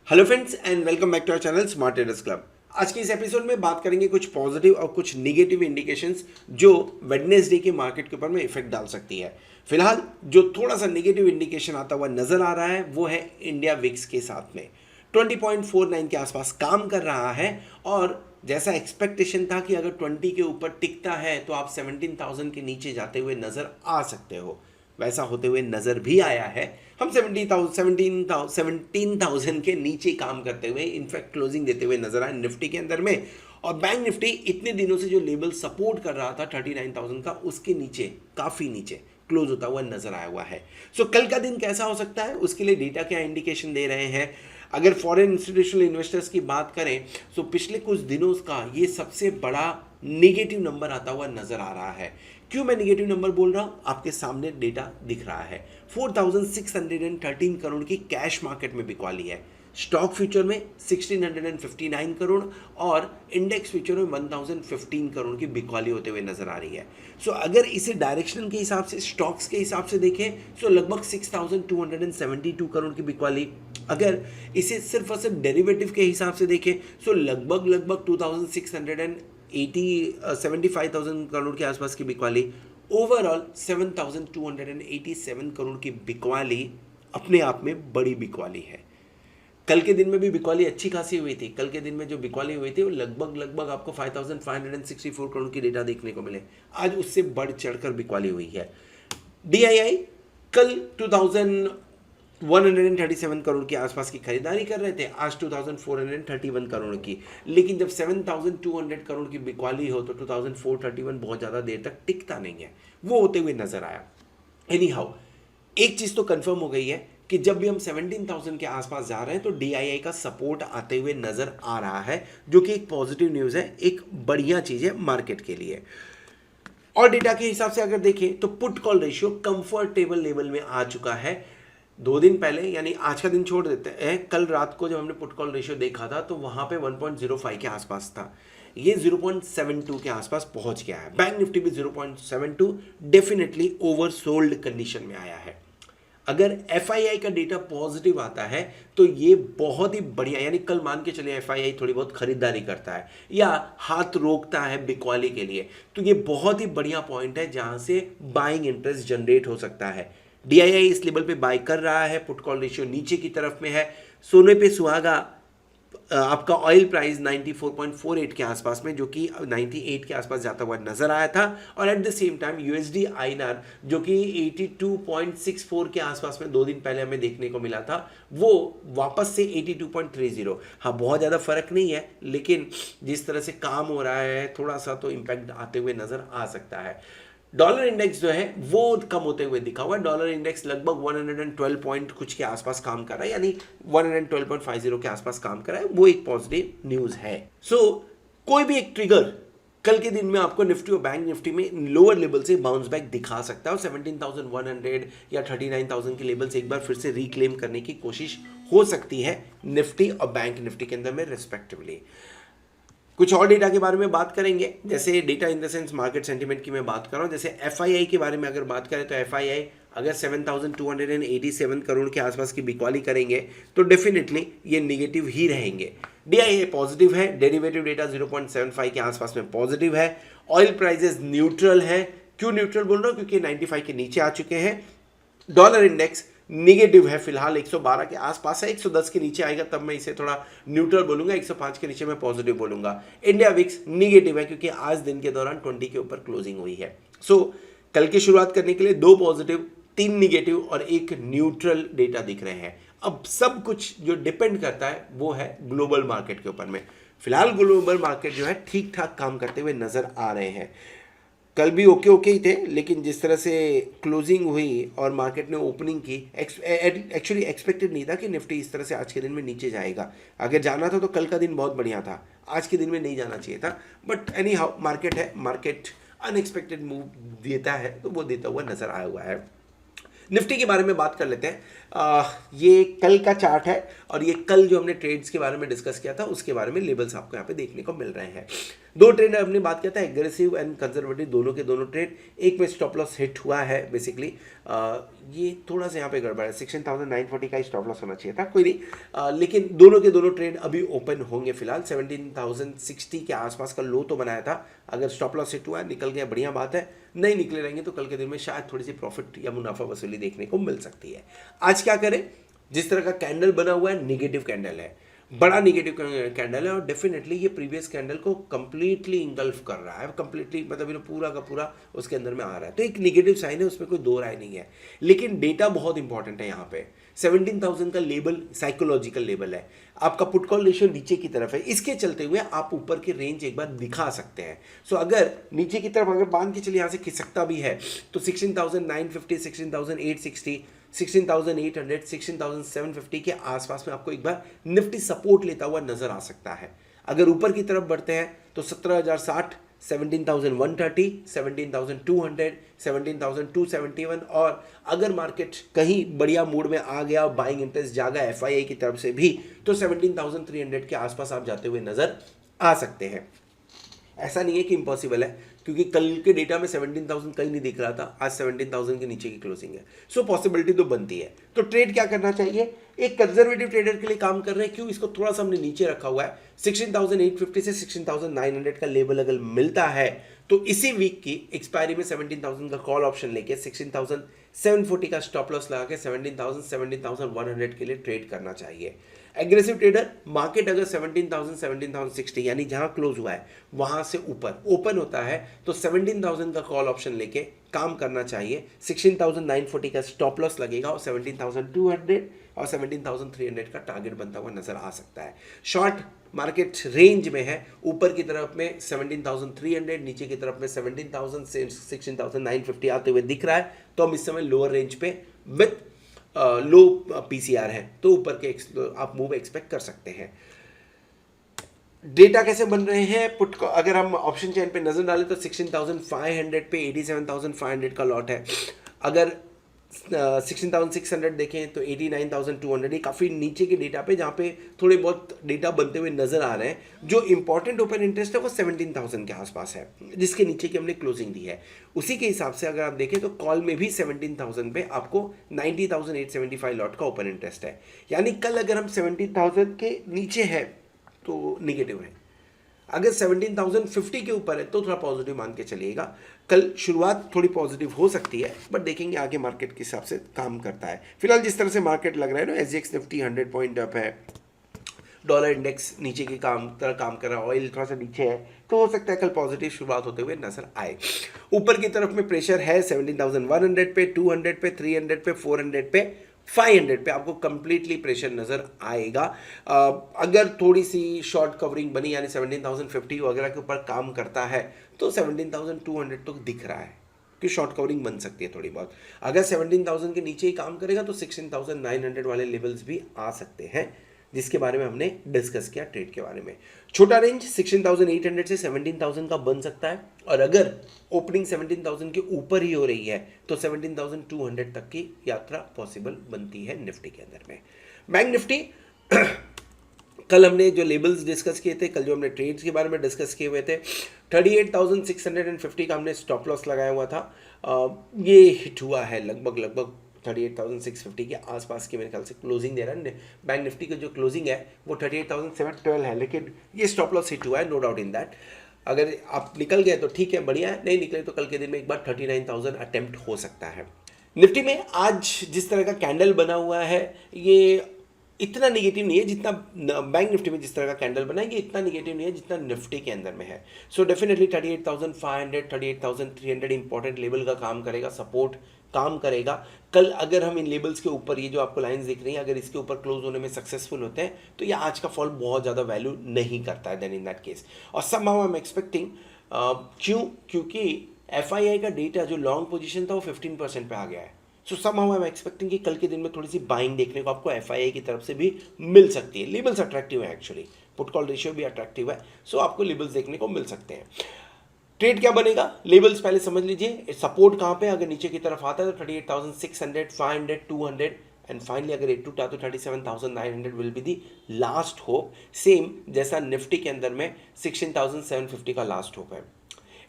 Hello friends and welcome back to our channel smart traders club. आज के इस episode में बात करेंगे कुछ पॉजिटिव और कुछ निगेटिव इंडिकेशंस जो वेडनेसडे के मार्केट के ऊपर में इफेक्ट डाल सकती है। फिलहाल जो थोड़ा सा निगेटिव इंडिकेशन आता हुआ नजर आ रहा है वो है इंडिया विक्स के साथ में 20.49 के आसपास काम कर रहा है और जैसा एक्सपेक्टेशन था कि अगर 20 के ऊपर टिकता है तो आप 17,000 के नीचे जाते हुए नजर आ सकते हो। वैसा होते हुए नजर भी आया है। हम 17,000 के नीचे काम करते हुए इनफैक्ट क्लोजिंग देते हुए नजर आए निफ्टी के अंदर में। और बैंक निफ्टी इतने दिनों से जो लेवल सपोर्ट कर रहा था 39,000 का, उसके नीचे काफी नीचे क्लोज होता हुआ नजर आया हुआ है। सो कल का दिन कैसा हो सकता है उसके लिए डेटा क्या इंडिकेशन दे रहे हैं। अगर फॉरेन इंस्टीट्यूशनल इन्वेस्टर्स की बात करें तो पिछले कुछ दिनों का ये सबसे बड़ा निगेटिव नंबर आता हुआ नजर आ रहा है। क्यों मैं निगेटिव नंबर बोल रहा हूं, आपके सामने डेटा दिख रहा है। 4,613 करोड़ की कैश मार्केट में बिकवाली है। स्टॉक फ्यूचर में 1,659 करोड़ और इंडेक्स फ्यूचर में 1,015 करोड़ की बिकवाली होते हुए नजर आ रही है। सो अगर इसे डायरेक्शन के हिसाब से, स्टॉक्स के हिसाब से देखें तो लगभग 6,272 करोड़ की बिकवाली। अगर इसे सिर्फ और सिर्फ डेरिवेटिव के हिसाब से देखें तो लगभग 75,000 करोड़ के आसपास की बिकवाली। ओवरऑल 7,287 करोड़ की बिकवाली अपने आप में बड़ी बिकवाली है। कल के दिन में भी बिकवाली अच्छी खासी हुई थी। कल के दिन में जो बिकवाली हुई थी वो लगभग आपको 5,564 करोड़ की डेटा देखने को मिले। आज उससे बढ़ चढ़कर बिकवाली हुई है। डीआईआई कल 2,137 करोड़ के आसपास की खरीदारी कर रहे थे, आज 2,431 करोड़ की। लेकिन जब 7,200 करोड़ की बिकवाली हो तो 2,431 बहुत ज़्यादा देर तक टिकता नहीं है, वो होते हुए नजर आया। एनी हाउ, एक चीज़ तो कंफर्म हो गई है कि जब भी हम 17,000 के आसपास जा रहे हैं तो डीआईआई का सपोर्ट आते हुए नजर आ रहा है, जो कि एक पॉजिटिव न्यूज़ है, एक बढ़िया चीज़ है मार्केट के लिए। और डेटा के हिसाब से अगर देखें तो put call ratio comfortable level में आ चुका है। 2 दिन पहले, यानी आज का दिन छोड़ देते हैं, कल रात को जब हमने पुट कॉल रेशियो देखा था तो वहां पे 1.05 के आसपास था। ये 0.72 के आसपास पहुंच गया है। बैंक निफ्टी भी 0.72 डेफिनेटली ओवरसोल्ड कंडीशन में आया है। अगर एफआईआई का डेटा पॉजिटिव आता है तो ये बहुत ही बढ़िया, यानी कल मान के चलिए एफआईआई थोड़ी बहुत खरीदारी करता है या हाथ रोकता है बिकवाली के लिए, तो ये बहुत ही बढ़िया पॉइंट है जहां से बाइंग इंटरेस्ट जनरेट हो सकता है। डीआईआई इस लेवल पे बाय कर रहा है, पुट कॉल रेशियो नीचे की तरफ में है। सोने पे सुहागा आपका ऑयल प्राइस 94.48 के आसपास में, जो कि 98 के आसपास जाता हुआ नजर आया था। और at the same time USD INR जो कि 82.64 के आसपास में 2 दिन पहले हमें देखने को मिला था, वो वापस से 82.30। हाँ, बहुत ज़्यादा फर्क नहीं है, लेकिन जिस तरह से काम हो रहा है थोड़ा सा तो इम्पैक्ट आते हुए नजर आ सकता है। डॉलर इंडेक्स जो है वो कम होते हुए दिखा हुआ है। डॉलर इंडेक्स लगभग 112 पॉइंट कुछ के आसपास काम कर रहा है, यानी 112.50 के आसपास काम कर रहा है। वो एक पॉजिटिव न्यूज है। कोई भी एक ट्रिगर कल के दिन में आपको निफ्टी और बैंक निफ्टी में लोअर लेवल से बाउंस बैक दिखा सकता है और 17,100 या 39,000 के लेवल से एक बार फिर से रिक्लेम करने की कोशिश हो सकती है निफ्टी और बैंक निफ्टी के अंदर में रिस्पेक्टिवली। कुछ और डेटा के बारे में बात करेंगे, जैसे data in the sense market sentiment की मैं बात कर रहा हूँ। जैसे एफआईआई के बारे में अगर बात करें तो एफआईआई अगर 7,287 करोड़ के आसपास की बिकवाली करेंगे तो डेफिनेटली ये निगेटिव ही रहेंगे। डीआईआई पॉजिटिव है, डेरिवेटिव डेटा 0.75 के आसपास में पॉजिटिव है। ऑयल प्राइजेस न्यूट्रल है। क्यों न्यूट्रल बोल रहा हूँ, क्योंकि 95 के नीचे आ चुके हैं। डॉलर इंडेक्स निगेटिव है, फिलहाल 112 के आसपास है। 110 के नीचे आएगा तब मैं इसे थोड़ा न्यूट्रल बोलूंगा, 105 के नीचे मैं पॉजिटिव बोलूंगा। इंडिया विक्स निगेटिव है क्योंकि आज दिन के दौरान 20 के ऊपर क्लोजिंग हुई है। कल की शुरुआत करने के लिए 2 पॉजिटिव, 3 निगेटिव और 1 न्यूट्रल डेटा दिख रहे हैं। अब सब कुछ जो डिपेंड करता है वो है ग्लोबल मार्केट के ऊपर में। फिलहाल ग्लोबल मार्केट जो है ठीक ठाक काम करते हुए नजर आ रहे हैं। कल भी ओके ही थे, लेकिन जिस तरह से क्लोजिंग हुई और मार्केट ने ओपनिंग की, एक्चुअली एक्सपेक्टेड नहीं था कि निफ्टी इस तरह से आज के दिन में नीचे जाएगा। अगर जाना था तो कल का दिन बहुत बढ़िया था, आज के दिन में नहीं जाना चाहिए था। बट एनी हाउ, मार्केट है, मार्केट अनएक्सपेक्टेड मूव देता है तो वो देता हुआ नजर आया हुआ है। निफ्टी के बारे में बात कर लेते हैं। ये कल का चार्ट है और ये कल जो हमने ट्रेड्स के बारे में डिस्कस किया था उसके बारे में लेबल्स आपको यहाँ पे देखने को मिल रहे हैं। दो ट्रेड हमने बात किया था, एग्रेसिव एंड कंजर्वेटिव, दोनों के दोनों ट्रेड। एक में स्टॉप लॉस हिट हुआ है बेसिकली, ये थोड़ा सा यहाँ पे गड़बड़ है, 16,940 का स्टॉप लॉस होना चाहिए था, कोई नहीं। लेकिन दोनों के दोनों ट्रेड अभी ओपन होंगे फिलहाल। 17,060 के आसपास का लो तो बनाया था, अगर स्टॉप लॉस हिट हुआ है, निकल गया, बढ़िया बात है। नहीं निकले रहेंगे तो कल के दिन में शायद थोड़ी सी प्रॉफिट या मुनाफा वसूली देखने को मिल सकती है। आज क्या करें, जिस तरह का कैंडल बना हुआ है, निगेटिव कैंडल है, बड़ा निगेटिव कैंडल है, और डेफिनेटली ये प्रीवियस कैंडल को कंप्लीटली इंगल्फ कर रहा है, कंप्लीटली मतलब ये पूरा का पूरा उसके अंदर में आ रहा है, तो एक निगेटिव साइन है, उसमें कोई दो राय नहीं है। लेकिन डेटा बहुत इंपॉर्टेंट है यहाँ पे। 17,000 का लेवल साइकोलॉजिकल लेवल है, आपका पुट कॉल रेशियो नीचे की तरफ है, इसके चलते हुए आप ऊपर के रेंज एक बार दिखा सकते हैं। सो अगर नीचे की तरफ अगर बांध के चलिए यहाँ से खिसकता भी है तो 16,950, 16,860, 16,800, 16,750 के आसपास में आपको एक बार निफ्टी सपोर्ट लेता हुआ नजर आ सकता है। अगर ऊपर की तरफ बढ़ते हैं तो 17,060, 17,130, 17,200, 17,271, और अगर मार्केट कहीं बढ़िया मूड में आ गया, बाइंग इंटरेस्ट जागा एफआईआई की तरफ से भी, तो 17,300 के आसपास आप जाते हुए नजर आ सकते हैं। ऐसा नहीं है कि इम्पॉसिबल है, क्योंकि कल के डेटा में 17,000 कहीं नहीं दिख रहा था, आज 17,000 के नीचे की क्लोजिंग है। सो पॉसिबिलिटी तो बनती है। तो ट्रेड क्या करना चाहिए, एक कंजर्वेटिव ट्रेडर के लिए काम कर रहे हैं, क्यों, इसको थोड़ा सा हमने नीचे रखा हुआ है। 16,850 से 16,900 का लेवल अगर मिलता है तो इसी वीक की एक्सपायरी में 17,000 का कॉल ऑप्शन लेके 16,740 का स्टॉप लॉस लगा के 17,000, 17,100 के लिए ट्रेड करना चाहिए। एग्रेसिव ट्रेडर, मार्केट अगर 17,000, 17,060 यानी जहां क्लोज हुआ है वहां से ऊपर ओपन होता है तो 17,000 का कॉल ऑप्शन लेके काम करना चाहिए। 16,940 का स्टॉप लॉस लगेगा और 17,200 और 17,300 का टारगेट बनता हुआ नजर आ सकता है। शॉर्ट मार्केट रेंज में है, ऊपर की तरफ में 17,300, नीचे की तरफ में 17,000 से 16,950 आते हुए दिख रहा है, तो हम इस समय लोअर रेंज पे विथ लो पीसीआर है, तो ऊपर के आप मूव एक्सपेक्ट कर सकते हैं। डेटा कैसे बन रहे हैं, पुट को अगर हम ऑप्शन चेन पे नजर डालें तो 16,500 पे 87,500 का लॉट है। अगर 16,600 देखें तो 89,200, ये काफ़ी नीचे के डेटा पे जहाँ पे थोड़े बहुत डेटा बनते हुए नजर आ रहे हैं। जो इंपॉर्टेंट ओपन इंटरेस्ट है वो 17,000 के आसपास है, जिसके नीचे की हमने क्लोजिंग दी है। उसी के हिसाब से अगर आप देखें तो कॉल में भी 17,000 पे आपको 90,875 लॉट का ओपन इंटरेस्ट है, यानी कल अगर हम 17,000 के नीचे है तो निगेटिव है, अगर 17,050 के ऊपर है तो थोड़ा पॉजिटिव मान के चलिएगा। कल शुरुआत थोड़ी पॉजिटिव हो सकती है, बट देखेंगे आगे मार्केट के हिसाब से काम करता है। फिलहाल जिस तरह से मार्केट लग रहा है ना, एसजीएक्स निफ्टी 100 पॉइंट अप है, डॉलर इंडेक्स नीचे की काम कर रहा है, ऑयल थोड़ा सा नीचे है, तो हो सकता है कल पॉजिटिव शुरुआत होते हुए नजर आए। ऊपर की तरफ में प्रेशर है 17,100 पे, 200 पे, 300 पे, 400 पे, 500 पे आपको कंप्लीटली प्रेशर नजर आएगा। अगर थोड़ी सी शॉर्ट कवरिंग बनी यानी 17,050 वगैरह के ऊपर काम करता है तो 17,200 तो दिख रहा है कि शॉर्ट कवरिंग बन सकती है थोड़ी बहुत। अगर 17,000 के नीचे ही काम करेगा तो 16,900 वाले लेवल्स भी आ सकते हैं, जिसके बारे में हमने डिस्कस किया ट्रेड के बारे में। छोटा रेंज 16,800 से 17,000 का बन सकता है, और अगर ओपनिंग 17,000 के ऊपर ही हो रही है तो 17,200 तक की यात्रा पॉसिबल बनती है निफ्टी के अंदर में। बैंक निफ्टी कल हमने जो लेवल्स डिस्कस किए थे, कल जो हमने ट्रेड्स के बारे में डिस्कस किए हुए थे, 38,650 का हमने स्टॉप लॉस लगाया हुआ था, ये हिट हुआ है लगभग 38,650 के आसपास की मेरे ख्याल से क्लोजिंग दे रहा है। बैंक निफ्टी की जो क्लोजिंग है वो 38,712 है, लेकिन ये स्टॉप लॉस हिट हुआ है, नो डाउट इन दैट। अगर आप निकल गए तो ठीक है, बढ़िया है, नहीं निकले तो कल के दिन में एक बार 39,000 अटेम्प्ट हो सकता है। निफ्टी में आज जिस तरह का कैंडल बना हुआ है ये इतना निगेटिव नहीं है जितना बैंक निफ्टी में जिस तरह का कैंडल बना है, ये इतना निगेटिव नहीं है जितना निफ्टी के अंदर में है। सो डेफिनेटली 38,500, 38,300 इंपॉर्टेंट लेवल का काम करेगा, सपोर्ट काम करेगा। कल अगर हम इन लेवल्स के ऊपर, ये जो आपको लाइंस दिख रही हैं, अगर इसके ऊपर क्लोज होने में सक्सेसफुल होते हैं तो ये आज का फॉल बहुत ज़्यादा वैल्यू नहीं करता है देन इन दैट केस। और समहाउ आई एम एक्सपेक्टिंग, क्योंकि एफआईआई का डेटा जो लॉन्ग पोजीशन था वो 15% पे आ गया है। सो समहाउ आई एम एक्सपेक्टिंग कि कल के दिन में थोड़ी सी बाइंग देखने को आपको एफआईआई की तरफ से भी मिल सकती है। लेवल्स अट्रैक्टिव है, एक्चुअली पुट कॉल रेशियो भी अट्रैक्टिव है, सो आपको लेवल्स देखने को मिल सकते हैं। ट्रेड क्या बनेगा, लेवल्स पहले समझ लीजिए, सपोर्ट कहाँ पे, अगर नीचे की तरफ आता है तो 38,600, 500, 200 एंड फाइनली अगर 8 टूटा तो 37,900 will be the last hope, same जैसा निफ्टी के अंदर में 16,750 का लास्ट होप है।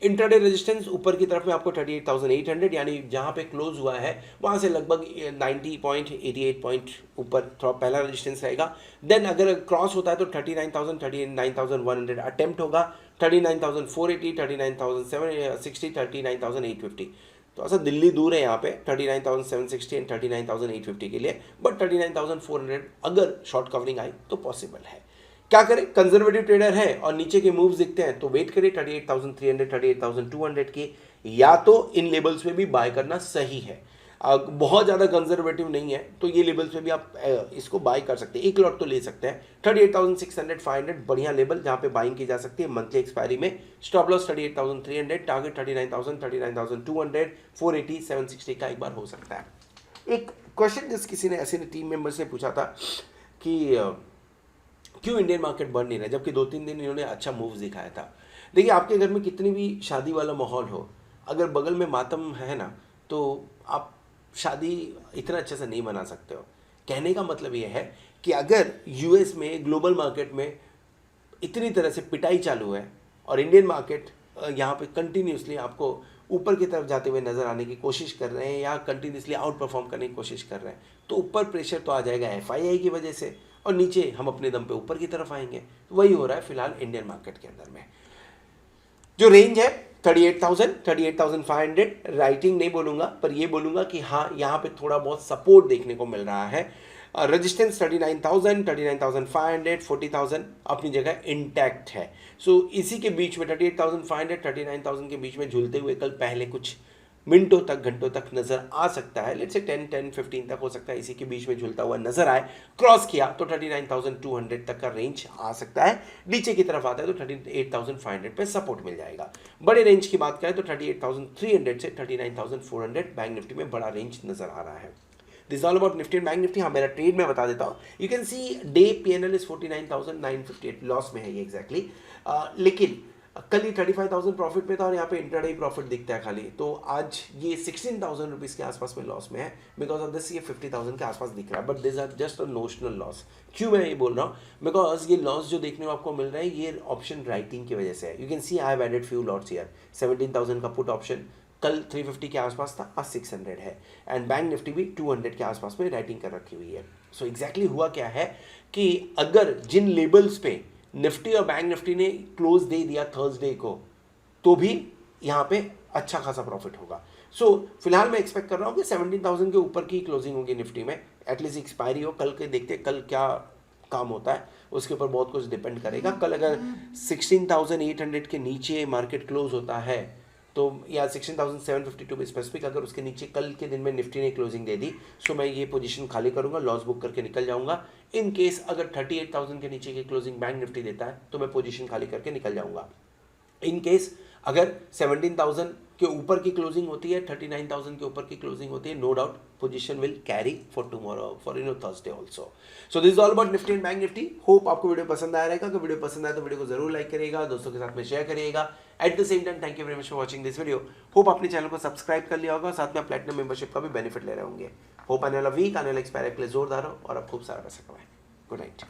इंट्राडे रेजिस्टेंस ऊपर की तरफ में आपको 38,800 यानी जहां पे क्लोज हुआ है वहां से लगभग 90 पॉइंट 88 पॉइंट ऊपर थोड़ा पहला रेजिस्टेंस रहेगा। देन अगर क्रॉस होता है तो 39,000 39,100 अटेम्प्ट होगा, 39,480 39,760 39,850। तो ऐसा दिल्ली दूर है यहाँ पे 39,760 एंड 39,850 के लिए, बट 39,400 अगर शॉर्ट कवरिंग आई तो पॉसिबल है। क्या करें, कंजर्वेटिव ट्रेडर है और नीचे के मूव्स दिखते हैं तो वेट करें 38,300 38,200 की, या तो इन लेवल्स पे भी बाय करना सही है। बहुत ज़्यादा कंजर्वेटिव नहीं है तो ये लेवल्स पे भी आप इसको बाय कर सकते हैं, एक लॉट तो ले सकते हैं। 38,600 500 बढ़िया लेवल जहाँ पे बाइंग की जा सकती है मंथली एक्सपायरी में। स्टॉप लॉस 38,300, टारगेट 39,000 39,200 480 760 का एक बार हो सकता है। एक क्वेश्चन जिस किसी ने ऐसे टीम मेंबर से पूछा था कि क्यों इंडियन मार्केट बढ़ नहीं रहा, जबकि 2-3 दिन इन्होंने अच्छा मूव्स दिखाया था। देखिए आपके घर में कितनी भी शादी वाला माहौल हो, अगर बगल में मातम है ना तो आप शादी इतना अच्छे से नहीं मना सकते हो। कहने का मतलब ये है कि अगर यूएस में ग्लोबल मार्केट में इतनी तरह से पिटाई चालू है और इंडियन मार्केट यहाँ पे कंटिन्यूसली आपको ऊपर की तरफ जाते हुए नजर आने की कोशिश कर रहे हैं या कंटिन्यूसली आउट परफॉर्म करने की कोशिश कर रहे हैं, तो ऊपर प्रेशर तो आ जाएगा एफआईआई की वजह से और नीचे हम अपने दम पे ऊपर की तरफ आएंगे। तो वही हो रहा है फिलहाल इंडियन मार्केट के अंदर में। जो रेंज है 38,000 38,500, राइटिंग नहीं बोलूंगा पर ये बोलूंगा कि हाँ यहाँ पे थोड़ा बहुत सपोर्ट देखने को मिल रहा है। रेजिस्टेंस 39,000 39,500 40,000 अपनी जगह इंटैक्ट है। सो इसी के बीच में 38,500 39,000 के बीच में झूलते हुए कल पहले कुछ मिनटों तक घंटों तक नजर आ सकता है। लेट्स से 10-15 तक हो सकता है, इसी के बीच में झूलता हुआ नजर आए। क्रॉस किया तो 39,200 तक का रेंज आ सकता है, नीचे की तरफ आता है तो 38,500 पे सपोर्ट मिल जाएगा। बड़े रेंज की बात करें तो 38,300 से 39,400 बैंक निफ्टी में बड़ा रेंज नजर आ रहा है। This all about Nifty and bank Nifty. हाँ मेरा ट्रेड में बता देता हूँ। You can C day PNL is 49,958, loss में है ये एग्जैक्टली। लेकिन कल ही 35,000 प्रॉफिट में था और यहाँ पे इंट्राडे प्रॉफिट दिखता है खाली, तो आज ये 16,000 रुपीज़ के आसपास में लॉस में है। बिकॉज ऑफ दिस ये 50,000 के आसपास दिख रहा है, but this are just a notional loss. क्यों मैं ये बोल रहा हूँ, बिकॉज ये लॉस जो देखने को आपको मिल रहा है ये ऑप्शन राइटिंग की वजह से है। You can see I have added few lots here. 17,000 का पुट ऑप्शन कल 350 के आसपास था, आज 600 है। एंड बैंक निफ्टी भी 200 के आसपास में राइटिंग कर रखी हुई है। सो एग्जैक्टली हुआ क्या है कि अगर जिन लेबल्स पे निफ्टी और बैंक निफ्टी ने क्लोज दे दिया थर्सडे को, तो भी यहाँ पे अच्छा खासा प्रॉफिट होगा। सो फिलहाल मैं एक्सपेक्ट कर रहा हूँ कि 17,000 के ऊपर की क्लोजिंग होगी निफ्टी में, एटलीस्ट एक्सपायरी हो। कल के देखते कल क्या काम होता है, उसके ऊपर बहुत कुछ डिपेंड करेगा। कल अगर 16,800 के नीचे मार्केट क्लोज होता है तो, या 16,750 टू बी स्पेसिफिक, अगर उसके नीचे कल के दिन में निफ्टी ने क्लोजिंग दे दी सो मैं ये पोजीशन खाली करूंगा, लॉस बुक करके निकल जाऊंगा। इन केस अगर 38,000 के नीचे की क्लोजिंग बैंक निफ्टी देता है तो मैं पोजीशन खाली करके निकल जाऊंगा। इन केस अगर 17,000 के ऊपर की क्लोजिंग होती है, 39,000 के ऊपर की क्लोजिंग होती है, no doubt position will carry for tomorrow, for Thursday also. So this is all about Nifty and bank Nifty. Hope आपको वीडियो पसंद आया रहेगा। अगर वीडियो पसंद आया तो वीडियो को जरूर लाइक करिएगा, दोस्तों के साथ में शेयर करिएगा। At the same time thank you very much for watching this video. Hope आपने चैनल को सब्सक्राइब कर लिया होगा, साथ में प्लेटिनम मेंबरशिप का भी बेनिफिट ले रहे होंगे। होप आने वाला वीक, आने वाला एक्सपायरी के लिए जोरदार हो और आप खूब सारा पैसा कमाएं। Good night.